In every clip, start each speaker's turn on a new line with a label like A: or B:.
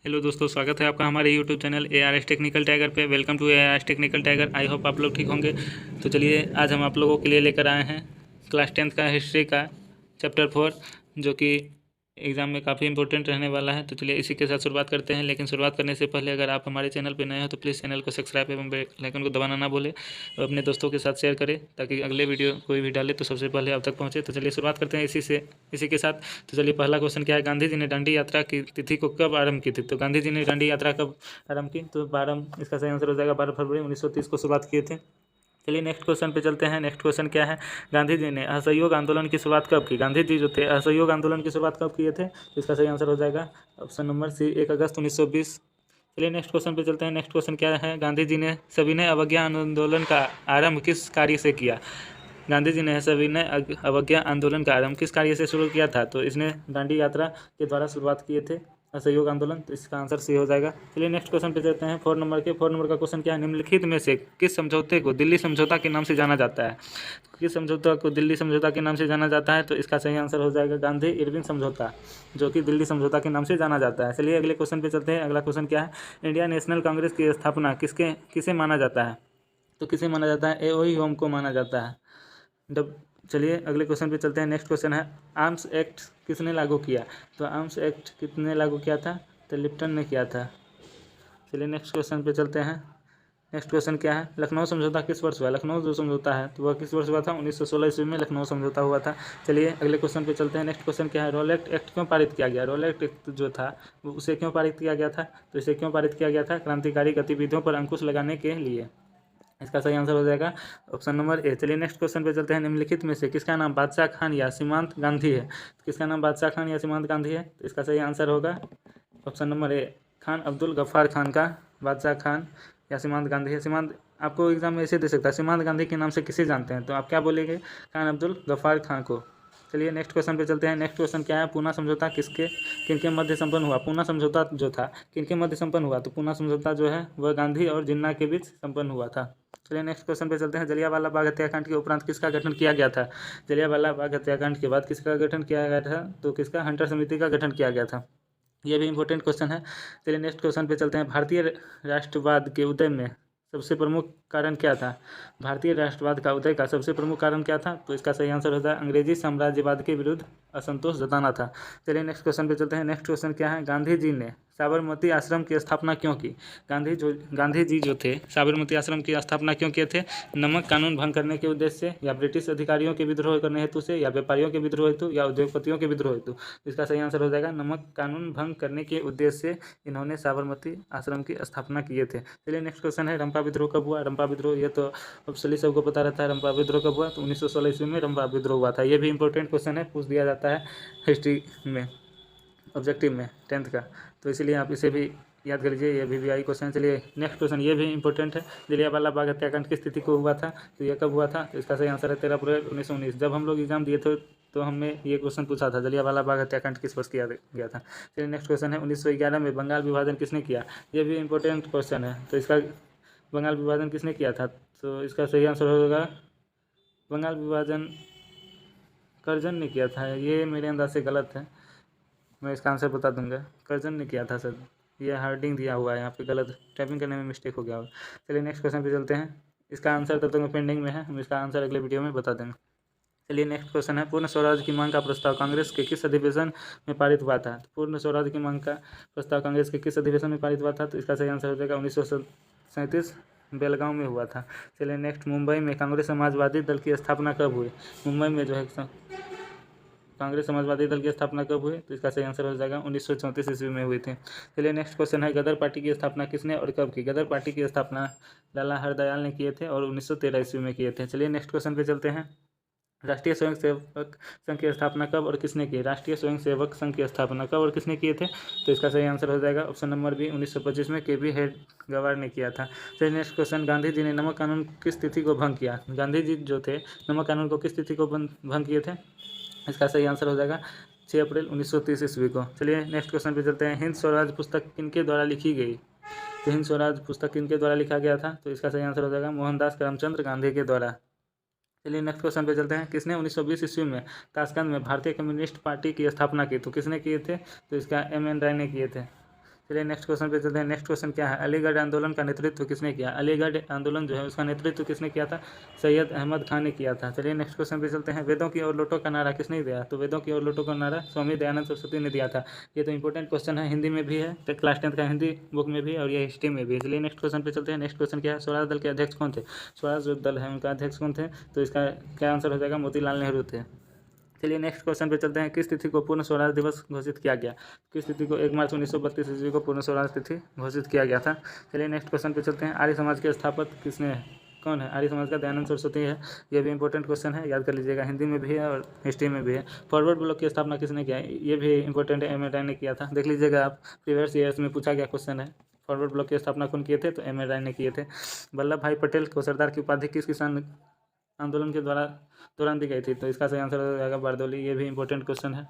A: Hello दोस्तों, स्वागत है आपका हमारे YouTube channel ARS technical tiger पे। Welcome to ARS technical tiger. I hope आप लोग ठीक होंगे। तो चलिए, आज हम आप लोगों के लिए लेकर आए हैं क्लास 10th का हिस्ट्री का चैप्टर 4, जो कि एग्ज़ाम में काफ़ी इंपॉर्टेंट रहने वाला है। तो चलिए इसी के साथ शुरुआत करते हैं। लेकिन शुरुआत करने से पहले अगर आप हमारे चैनल पर नए हो तो प्लीज़ चैनल को सब्सक्राइब एवं बेल आइकन को दबाना ना भूलें और अपने दोस्तों के साथ शेयर करें, ताकि अगले वीडियो कोई भी डाले तो सबसे पहले आप तक पहुँचे। तो चलिए शुरुआत करते हैं इसी के साथ। तो चलिए, पहला क्वेश्चन क्या है, गांधी जी ने दांडी यात्रा की तिथि को कब आरंभ की थी? तो गांधी जी ने दांडी यात्रा कब आरंभ की? तो 12, इसका सही आंसर हो जाएगा 12 फरवरी 1930 को शुरुआत किए थे। चलिए नेक्स्ट क्वेश्चन पे चलते हैं। नेक्स्ट क्वेश्चन क्या है, गांधी जी ने असहयोग आंदोलन की शुरुआत कब की? गांधी जी जो थे असहयोग आंदोलन की शुरुआत कब किए थे? तो इसका सही आंसर हो जाएगा ऑप्शन नंबर सी, 1 अगस्त 1920। चलिए नेक्स्ट क्वेश्चन पे चलते हैं। नेक्स्ट क्वेश्चन क्या है, गांधी जी ने सविनय अवज्ञा आंदोलन का आरंभ किस कार्य से किया? गांधी जी ने सविनय अवज्ञा आंदोलन का आरंभ किस कार्य से शुरू किया था? तो इसने दांडी यात्रा के द्वारा शुरुआत किए थे असहयोग आंदोलन। तो इसका आंसर सी हो जाएगा। चलिए नेक्स्ट क्वेश्चन पे चलते हैं। 4 नंबर का क्वेश्चन क्या है, निम्नलिखित में से किस समझौते को दिल्ली समझौता के नाम से जाना जाता है? किस समझौता को दिल्ली समझौता के नाम से जाना जाता है? तो इसका सही आंसर हो जाएगा गांधी इरविन समझौता, जो कि दिल्ली समझौता के नाम से जाना जाता है। चलिए अगले क्वेश्चन पे चलते हैं। अगला क्वेश्चन क्या है, इंडिया नेशनल कांग्रेस की स्थापना किसे माना जाता है? तो किसे माना जाता है? एओई होम को माना जाता है। जब चलिए अगले क्वेश्चन पे चलते हैं। नेक्स्ट क्वेश्चन है, आर्म्स एक्ट किसने लागू किया? तो आर्म्स एक्ट किसने लागू किया था? तो लिप्टन ने किया था। चलिए नेक्स्ट क्वेश्चन पे चलते हैं। नेक्स्ट क्वेश्चन क्या है, लखनऊ समझौता किस वर्ष हुआ? लखनऊ जो समझौता है तो वह किस वर्ष हुआ था? 1916 ईस्वी में लखनऊ समझौता हुआ था। चलिए अगले क्वेश्चन पे चलते हैं। नेक्स्ट क्वेश्चन क्या है, रोलेट एक्ट क्यों पारित किया गया? रोलेट एक्ट जो था वो उसे क्यों पारित किया गया था? तो इसे क्यों पारित किया गया था? क्रांतिकारी गतिविधियों पर अंकुश लगाने के लिए। इसका सही आंसर हो जाएगा ऑप्शन नंबर ए। चलिए नेक्स्ट क्वेश्चन पे चलते हैं। निम्नलिखित में से किसका नाम बादशाह खान या सीमांत गांधी है? तो किसका नाम बादशाह खान या सीमांत गांधी है? तो इसका सही आंसर होगा option number A, Khan Abdul Ghaffar Khan का बादशाह खान या सीमांत गांधी है। सीमांत आपको एग्जाम में ऐसे दे सकता है, सीमांत गांधी के नाम से किसे जानते हैं? तो आप क्या बोलेंगे? खान अब्दुल गफ्फार खान को। चलिए नेक्स्ट क्वेश्चन पे चलते हैं। नेक्स्ट क्वेश्चन क्या है, पूना समझौता किनके मध्य संपन्न हुआ? पूना समझौता जो था किनके मध्य संपन्न हुआ? तो पूना समझौता जो है वह गांधी और जिन्ना के बीच संपन्न हुआ था। चलिए नेक्स्ट क्वेश्चन पे चलते हैं। जलियांवाला बाग हत्याकांड के उपरांत किसका गठन किया गया था? जलियांवाला बाग हत्याकांड के बाद किसका गठन किया गया था? तो किसका? हंटर समिति का गठन किया गया था। ये भी इंपॉर्टेंट क्वेश्चन है। चलिए नेक्स्ट क्वेश्चन पे चलते हैं। भारतीय राष्ट्रवाद के उदय में सबसे प्रमुख कारण क्या था? भारतीय राष्ट्रवाद का उदय का सबसे प्रमुख कारण क्या था? तो इसका सही आंसर होता है अंग्रेजी साम्राज्यवाद के विरुद्ध असंतोष जताना था। चलिए नेक्स्ट क्वेश्चन पे चलते हैं। नेक्स्ट क्वेश्चन क्या है, गांधी जी ने साबरमती आश्रम की स्थापना क्यों की? गांधी जी जो थे साबरमती आश्रम की स्थापना क्यों किए थे? नमक कानून भंग करने के उद्देश्य से, या ब्रिटिश अधिकारियों के विद्रोह करने हेतु से, या व्यापारियों के विद्रोह हेतु, या उद्योगपतियों के विद्रोह हेतु? इसका सही आंसर हो जाएगा नमक कानून भंग करने के उद्देश्य से इन्होंने साबरमती आश्रम की स्थापना किए थे। चलिए नेक्स्ट क्वेश्चन है, रंपा विद्रोह कब हुआ? रंपा विद्रोह ये तो ऑब्वियसली सबको पता रहता है। रंपा विद्रोह कब हुआ? तो 1916 ईस्वी में रंपा विद्रोह हुआ था। ये भी इंपॉर्टेंट क्वेश्चन है, पूछ दिया जाता है हिस्ट्री में, ऑब्जेक्टिव में 10th का। तो इसलिए आप इसे भी याद कर लीजिए, ये भी आई क्वेश्चन। चलिए नेक्स्ट क्वेश्चन, ये भी इंपॉर्टेंट है। जलियांवाला बाग हत्याकांड किस तिथि को हुआ था? तो ये कब हुआ था? तो इसका सही आंसर है 13 अप्रैल 1919। जब हम लोग एग्जाम दिए थे तो हमने ये क्वेश्चन पूछा था, जलियांवाला बाग हत्याकांड किस वर्ष किया गया था। चलिए नेक्स्ट क्वेश्चन है, 1911 में बंगाल विभाजन किसने किया? ये भी इंपॉर्टेंट क्वेश्चन है। तो इसका बंगाल विभाजन किसने किया था? तो इसका सही आंसर होगा बंगाल विभाजन कर्जन ने किया था। ये मेरे अंदाज से गलत है, मैं इसका आंसर बता दूंगा। कर्जन ने किया था सर, ये हार्डिंग दिया हुआ है यहाँ पे, गलत टाइपिंग करने में मिस्टेक हो गया होगा। चलिए नेक्स्ट क्वेश्चन पे चलते हैं। इसका आंसर तब तक पेंडिंग में है, हम इसका आंसर अगले वीडियो में बता देंगे। चलिए नेक्स्ट क्वेश्चन है, पूर्ण स्वराज की मांग का प्रस्ताव कांग्रेस के किस अधिवेशन में पारित हुआ था? पूर्ण स्वराज की मांग का प्रस्ताव कांग्रेस के किस अधिवेशन में पारित हुआ था? तो इसका सही आंसर हो जाएगा 1937 बेलगांव में हुआ था। चलिए नेक्स्ट, मुंबई में कांग्रेस समाजवादी दल की स्थापना कब हुई? मुंबई में जो है कांग्रेस समाजवादी दल की स्थापना कब हुई? तो इसका सही आंसर हो जाएगा 1934 ईस्वी में हुई थी। चलिए नेक्स्ट क्वेश्चन है, गदर पार्टी की स्थापना किसने और कब की? गदर पार्टी की स्थापना लाला हरदयाल ने किए थे और 1913 ईस्वी में किए थे। चलिए नेक्स्ट क्वेश्चन पे चलते हैं। राष्ट्रीय स्वयंसेवक संघ की स्थापना कब और किसने की? राष्ट्रीय स्वयंसेवक संघ की स्थापना कब और किसने किए थे? तो इसका सही आंसर हो जाएगा ऑप्शन नंबर बी, 1925 में KB हेडगेवार ने किया था। चलिए नेक्स्ट क्वेश्चन, गांधी जी ने नमक कानून किस तिथि को भंग किया? गांधी जी जो थे नमक कानून को किस तिथि को भंग किए थे? इसका सही आंसर हो जाएगा 6 अप्रैल 1930 ईस्वी को। चलिए नेक्स्ट क्वेश्चन पे चलते हैं। हिंद स्वराज पुस्तक किनके द्वारा लिखी गई? तो हिंद स्वराज पुस्तक किनके द्वारा लिखा गया था? तो इसका सही आंसर हो जाएगा मोहनदास करमचंद गांधी के द्वारा। चलिए नेक्स्ट क्वेश्चन पे चलते हैं। किसने 1920 ईस्वी में ताशकंद में भारतीय कम्युनिस्ट पार्टी की स्थापना की? तो किसने किए थे? तो इसका MN राय ने किए थे। चलिए नेक्स्ट क्वेश्चन पे चलते हैं। नेक्स्ट क्वेश्चन क्या है, अलीगढ़ आंदोलन का नेतृत्व किसने किया? अलीगढ़ आंदोलन जो है उसका नेतृत्व किसने किया था? सैयद अहमद खान ने किया था। चलिए नेक्स्ट क्वेश्चन पे चलते हैं। वेदों की ओर लौटो का नारा किसने दिया? तो वेदों की ओर लौटो का नारा स्वामी दयानंद सरस्वती ने दिया था। ये तो इंपॉर्टेंट क्वेश्चन है, हिंदी में भी है, तो क्लास 10 का हिंदी बुक में भी और ये हिस्ट्री में भी। चलिए नेक्स्ट क्वेश्चन पे चलते हैं। नेक्स्ट क्वेश्चन क्या है, स्वराज दल के अध्यक्ष कौन थे? स्वराज जो दल है उनका अध्यक्ष कौन थे? तो इसका क्या आंसर हो जाएगा? मोतीलाल नेहरू थे। चलिए नेक्स्ट क्वेश्चन पे चलते हैं। किस तिथि को पूर्ण स्वराज दिवस घोषित किया गया? किस तिथि को? 1 मार्च 1932 ईस्वी को पूर्ण स्वराज तिथि घोषित किया गया था। चलिए नेक्स्ट क्वेश्चन पे चलते हैं। आर्य समाज के स्थापक किसने है? कौन है? आर्य समाज का दयानंद सरस्वती है। ये भी इंपॉर्टेंट क्वेश्चन है, याद कर लीजिएगा, हिंदी में भी है और हिस्ट्री में भी है। फॉरवर्ड ब्लॉक की स्थापना किसने किया? ये भी इंपॉर्टेंट है, M.A. राय ने किया था। देख लीजिएगा आप, प्रीवियस ईयर्स में पूछा गया क्वेश्चन है। फॉरवर्ड ब्लॉक की स्थापना कौन किए थे? तो M.A. राय ने किए थे। वल्लभ भाई पटेल को सरदार की उपाधि किस किसान आंदोलन के दौरान दी गई थी? तो इसका सही आंसर हो जाएगा बारदौली। ये भी इंपॉर्टेंट क्वेश्चन है।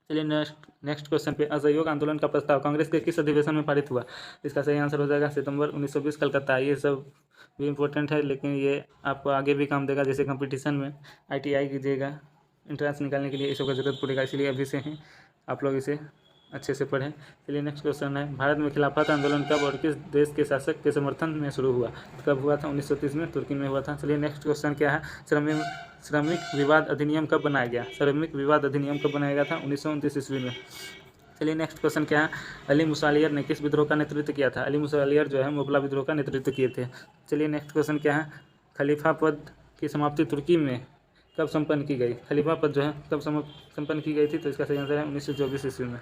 A: चलिए नेक्स्ट क्वेश्चन पे, असहयोग आंदोलन का प्रस्ताव कांग्रेस के किस अधिवेशन में पारित हुआ? इसका सही आंसर हो जाएगा सितंबर 1920 कलकत्ता। ये सब भी इंपॉर्टेंट है, लेकिन ये आपको आगे भी काम देगा, जैसे कंपटीशन में ITI कीजिएगा, इंट्रेंस निकालने के लिए इस सब का जरूरत पड़ेगा, इसलिए अभी से ही आप लोग इसे अच्छे से पढ़ें। चलिए नेक्स्ट क्वेश्चन है, भारत में खिलाफत आंदोलन कब और किस देश के शासक के समर्थन में शुरू हुआ? कब हुआ था? 1930 में तुर्की में हुआ था। चलिए नेक्स्ट क्वेश्चन क्या है, श्रमिक विवाद अधिनियम कब बनाया गया? श्रमिक विवाद अधिनियम कब बनाया गया था? 1929 ईस्वी में। चलिए नेक्स्ट क्वेश्चन क्या है, अली मुसालियर ने किस विद्रोह का नेतृत्व किया था? अली मुसालियर जो है मुगला विद्रोह का नेतृत्व किए थे। चलिए नेक्स्ट क्वेश्चन क्या है, खलीफा पद की समाप्ति तुर्की में कब संपन्न की गई? खलीफा पद जो है कब संपन्न की गई थी? तो इसका सही आंसर है 1924 ईस्वी में।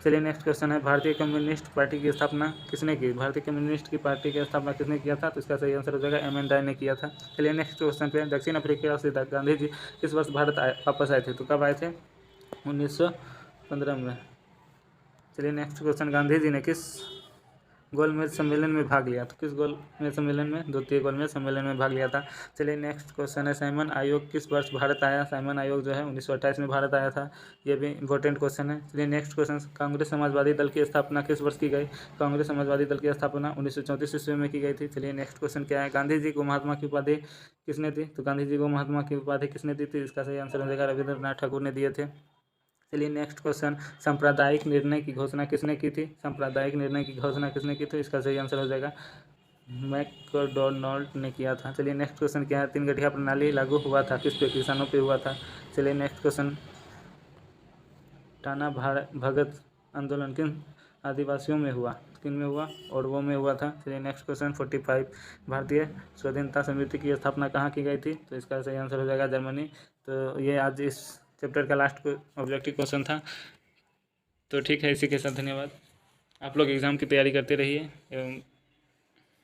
A: चलिए नेक्स्ट क्वेश्चन है, भारतीय कम्युनिस्ट पार्टी की स्थापना किसने की? भारतीय कम्युनिस्ट की पार्टी की स्थापना किसने किया था? तो इसका सही आंसर हो जाएगा M.N. राय ने किया था। चलिए नेक्स्ट क्वेश्चन पे, दक्षिण अफ्रीका से गांधी जी किस वर्ष भारत वापस आए थे? तो कब आए थे? 1915 में। चलिए नेक्स्ट क्वेश्चन, गांधी जी ने किस गोलमेज सम्मेलन में भाग लिया? तो किस गोलमेज सम्मेलन में? द्वितीय गोलमेज सम्मेलन में भाग लिया था। चलिए नेक्स्ट क्वेश्चन है, साइमन आयोग किस वर्ष भारत आया? साइमन आयोग जो है 1928 में भारत आया था। ये भी इंपॉर्टेंट क्वेश्चन है। चलिए नेक्स्ट क्वेश्चन, कांग्रेस समाजवादी दल की स्थापना किस वर्ष की गई? कांग्रेस समाजवादी दल की स्थापना 1934 ईस्वी में की गई थी। चलिए नेक्स्ट क्वेश्चन क्या है, गांधी जी को महात्मा की उपाधि किसने दी? तो गांधी जी को महात्मा की उपाधि किसने दी थी? इसका सही आंसर हो जाएगा रविंद्रनाथ ठाकुर ने दिए थे। चलिए नेक्स्ट क्वेश्चन, सांप्रदायिक निर्णय की घोषणा किसने की थी? सांप्रदायिक निर्णय की घोषणा किसने की थी? इसका सही आंसर हो जाएगा मैकडोनाल्ड ने किया था। चलिए नेक्स्ट क्वेश्चन क्या है, 3 गठिया प्रणाली लागू हुआ था किस पे? किसानों पे हुआ था। चलिए नेक्स्ट क्वेश्चन, टाना भगत आंदोलन किन आदिवासियों में हुआ? किन में हुआ? ओडवो में हुआ था। चलिए नेक्स्ट क्वेश्चन 45, भारतीय स्वाधीनता समिति की स्थापना कहाँ की गई थी? तो इसका सही आंसर हो जाएगा जर्मनी। तो ये आज इस चैप्टर का लास्ट ऑब्जेक्टिव क्वेश्चन था। तो ठीक है, इसी के साथ धन्यवाद। आप लोग एग्ज़ाम की तैयारी करते रहिए एवं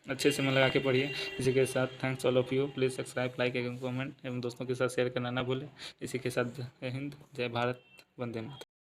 A: अच्छे से मन लगा के पढ़िए। इसी के साथ thanks all of you, please subscribe, like एवं कमेंट एवं दोस्तों के साथ शेयर करना ना भूलें। इसी के साथ जय हिंद, जय भारत, वंदे मातरम।